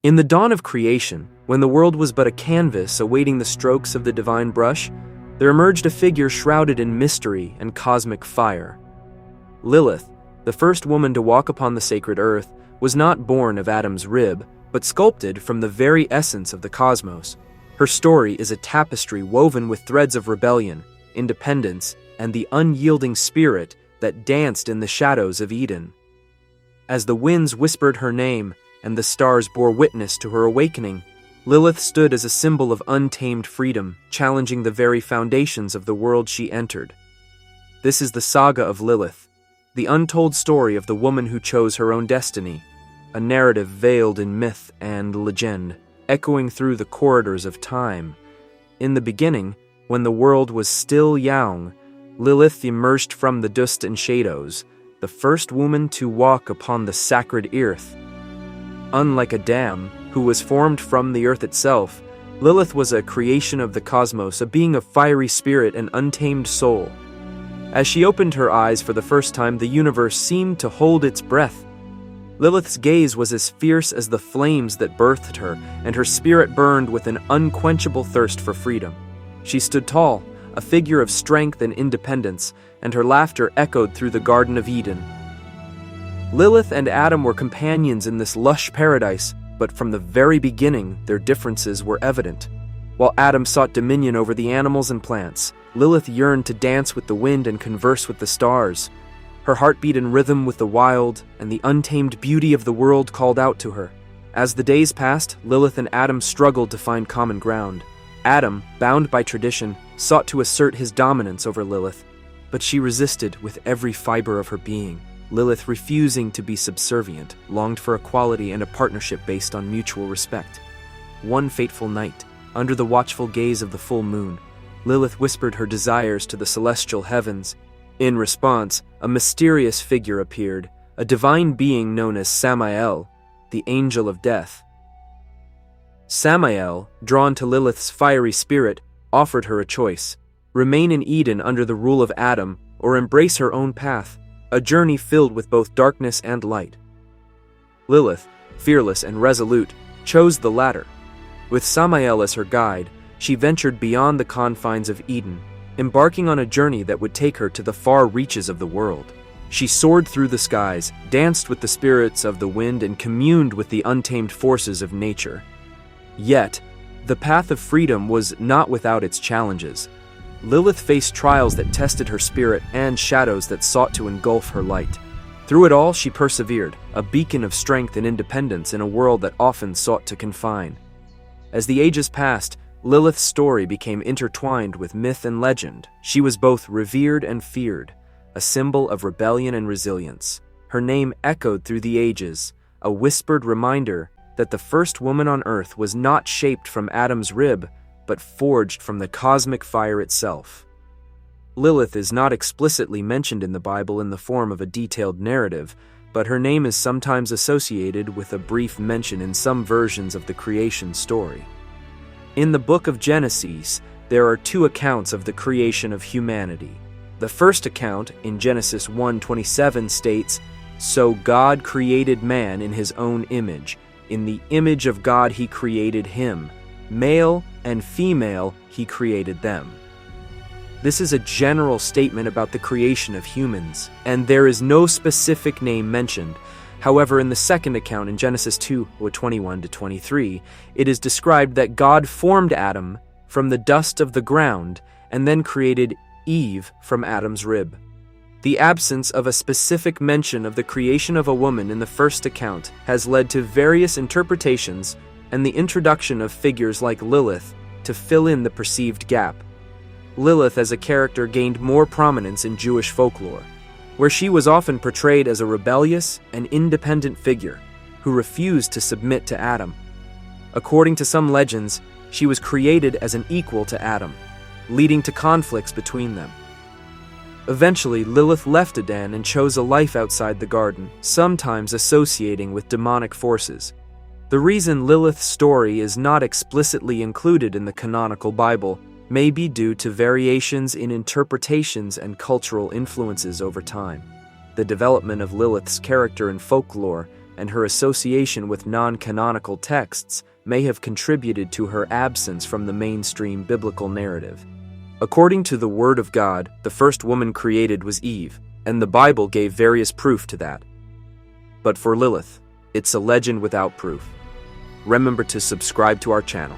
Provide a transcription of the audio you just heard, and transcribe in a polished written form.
In the dawn of creation, when the world was but a canvas awaiting the strokes of the divine brush, there emerged a figure shrouded in mystery and cosmic fire. Lilith, the first woman to walk upon the sacred earth, was not born of Adam's rib, but sculpted from the very essence of the cosmos. Her story is a tapestry woven with threads of rebellion, independence, and the unyielding spirit that danced in the shadows of Eden. As the winds whispered her name and the stars bore witness to her awakening, Lilith stood as a symbol of untamed freedom, challenging the very foundations of the world she entered. This is the saga of Lilith, the untold story of the woman who chose her own destiny, a narrative veiled in myth and legend, echoing through the corridors of time. In the beginning, when the world was still young, Lilith emerged from the dust and shadows, the first woman to walk upon the sacred earth. Unlike Adam, who was formed from the earth itself, Lilith was a creation of the cosmos, a being of fiery spirit and untamed soul. As she opened her eyes for the first time, the universe seemed to hold its breath. Lilith's gaze was as fierce as the flames that birthed her, and her spirit burned with an unquenchable thirst for freedom. She stood tall, a figure of strength and independence, and her laughter echoed through the Garden of Eden. Lilith and Adam were companions in this lush paradise, but from the very beginning, their differences were evident. While Adam sought dominion over the animals and plants, Lilith yearned to dance with the wind and converse with the stars. Her heart beat in rhythm with the wild, and the untamed beauty of the world called out to her. As the days passed, Lilith and Adam struggled to find common ground. Adam, bound by tradition, sought to assert his dominance over Lilith, but she resisted with every fiber of her being. Lilith, refusing to be subservient, longed for equality and a partnership based on mutual respect. One fateful night, under the watchful gaze of the full moon, Lilith whispered her desires to the celestial heavens. In response, a mysterious figure appeared, a divine being known as Samael, the angel of death. Samael, drawn to Lilith's fiery spirit, offered her a choice: remain in Eden under the rule of Adam, or embrace her own path, a journey filled with both darkness and light. Lilith, fearless and resolute, chose the latter. With Samael as her guide, she ventured beyond the confines of Eden, embarking on a journey that would take her to the far reaches of the world. She soared through the skies, danced with the spirits of the wind, and communed with the untamed forces of nature. Yet, the path of freedom was not without its challenges. Lilith faced trials that tested her spirit and shadows that sought to engulf her light. Through it all, she persevered, a beacon of strength and independence in a world that often sought to confine. As the ages passed, Lilith's story became intertwined with myth and legend. She was both revered and feared, a symbol of rebellion and resilience. Her name echoed through the ages, a whispered reminder that the first woman on earth was not shaped from Adam's rib, but forged from the cosmic fire itself. Lilith is not explicitly mentioned in the Bible in the form of a detailed narrative, but her name is sometimes associated with a brief mention in some versions of the creation story. In the book of Genesis, there are two accounts of the creation of humanity. The first account, in Genesis 1:27, states, "So God created man in his own image. In the image of God he created him. Male and female he created them." This is a general statement about the creation of humans, and there is no specific name mentioned. However, in the second account, in Genesis 2:21-23, it is described that God formed Adam from the dust of the ground and then created Eve from Adam's rib. The absence of a specific mention of the creation of a woman in the first account has led to various interpretations and the introduction of figures like Lilith to fill in the perceived gap. Lilith as a character gained more prominence in Jewish folklore, where she was often portrayed as a rebellious and independent figure who refused to submit to Adam. According to some legends, she was created as an equal to Adam, leading to conflicts between them. Eventually, Lilith left Eden and chose a life outside the garden, sometimes associating with demonic forces. The reason Lilith's story is not explicitly included in the canonical Bible may be due to variations in interpretations and cultural influences over time. The development of Lilith's character in folklore and her association with non-canonical texts may have contributed to her absence from the mainstream biblical narrative. According to the Word of God, the first woman created was Eve, and the Bible gave various proof to that. But for Lilith, it's a legend without proof. Remember to subscribe to our channel.